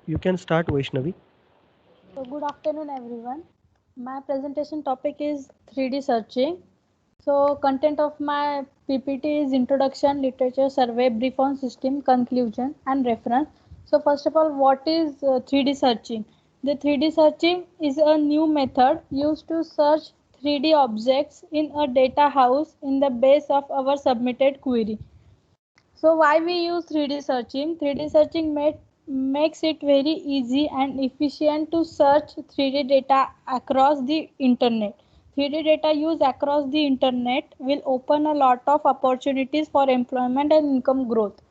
You can start, Vaishnavi. So good afternoon everyone. My presentation topic is 3D searching. So content of my PPT is introduction, literature, survey, brief on system, conclusion and reference. So first of all, what is 3D searching? The 3D searching is a new method used to search 3D objects in a data house in the base of our submitted query. So why we use 3D searching? 3D searching makes it very easy and efficient to search 3D data across the internet. 3D data used across the internet will open a lot of opportunities for employment and income growth.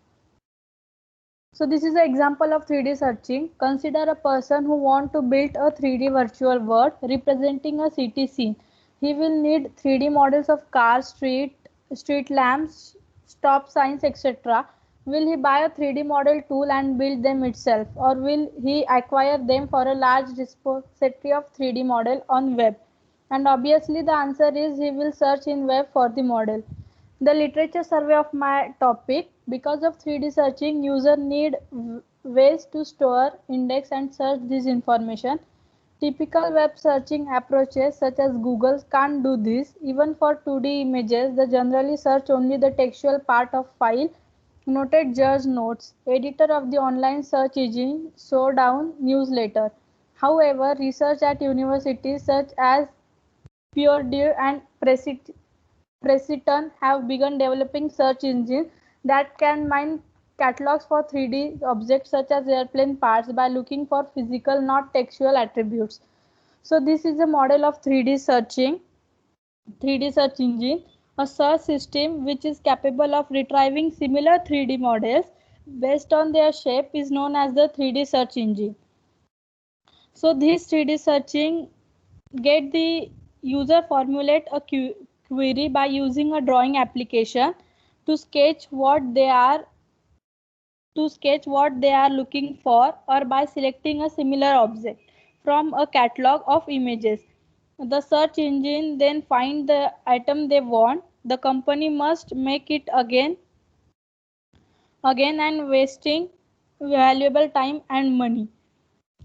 So this is an example of 3D searching. Consider a person who want to build a 3D virtual world representing a city scene. He will need 3D models of cars, street lamps, stop signs, etc. Will he buy a 3D model tool and build them itself, or will he acquire them for a large repository of 3D model on web? And obviously the answer is he will search in web for the model. The literature survey of my topic. Because of 3D searching, user need ways to store, index and search this information. Typical web searching approaches such as Google can't do this. Even for 2D images, they generally search only the textual part of file. Noted Judge notes, editor of the online search engine Showdown newsletter. However, research at universities such as Purdue and Princeton have begun developing search engines that can mine catalogs for 3D objects such as airplane parts by looking for physical, not textual attributes. So this is a model of 3D searching, 3D search engine, a search system which is capable of retrieving similar 3D models based on their shape is known as the 3D search engine. So this 3D searching get the user formulate a query by using a drawing application to sketch what they are looking for, or by selecting a similar object from a catalog of images. The search engine then find the item they want. The company must make it again and wasting valuable time and money.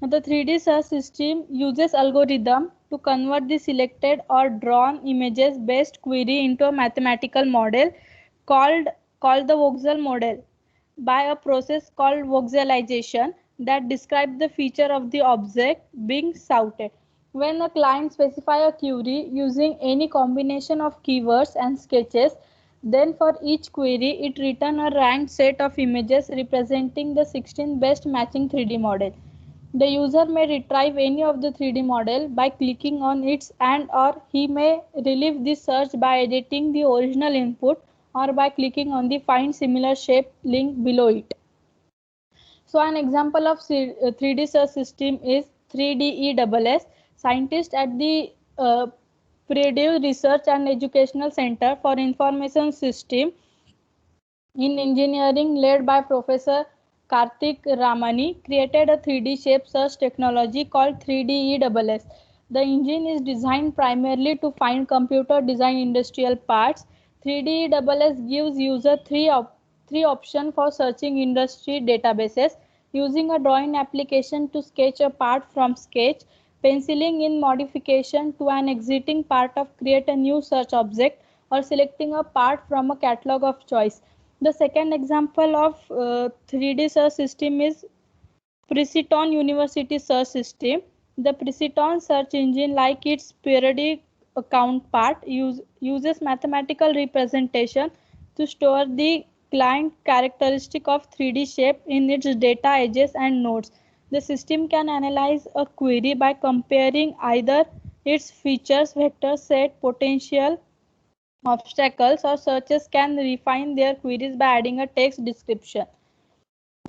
The 3D search system uses algorithm to convert the selected or drawn images based query into a mathematical model called, called the voxel model by a process called voxelization that describes the feature of the object being sought. When a client specifies a query using any combination of keywords and sketches, then for each query it returns a ranked set of images representing the 16 best matching 3D model. The user may retrieve any of the 3D model by clicking on it, and or he may relive the search by editing the original input or by clicking on the find similar shape link below it. So an example of 3D search system is 3DESS. Scientists at the Purdue Research and Educational Center for Information System in engineering, led by Professor Karthik Ramani, created a 3D shape search technology called 3DESS. The engine is designed primarily to find computer design industrial parts. 3DESS gives user three options for searching industry databases: using a drawing application to sketch a part from sketch, penciling in modification to an existing part of create a new search object, or selecting a part from a catalog of choice. The second example of 3D search system is Princeton University search system. The Princeton search engine, like its periodic counterpart, uses mathematical representation to store the client characteristic of 3D shape in its data edges and nodes. The system can analyze a query by comparing either its features, vector set, potential obstacles, or searches can refine their queries by adding a text description.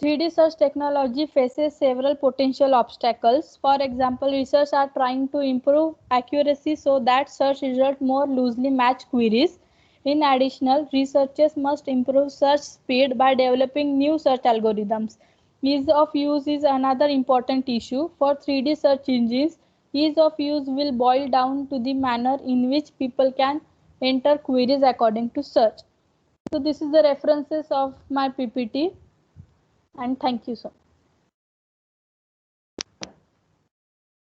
3D search technology faces several potential obstacles. For example, researchers are trying to improve accuracy so that search results more loosely match queries. In addition, researchers must improve search speed by developing new search algorithms. Ease of use is another important issue. For 3D search engines, ease of use will boil down to the manner in which people can enter queries according to search. So this is the references of my PPT, and thank you so much.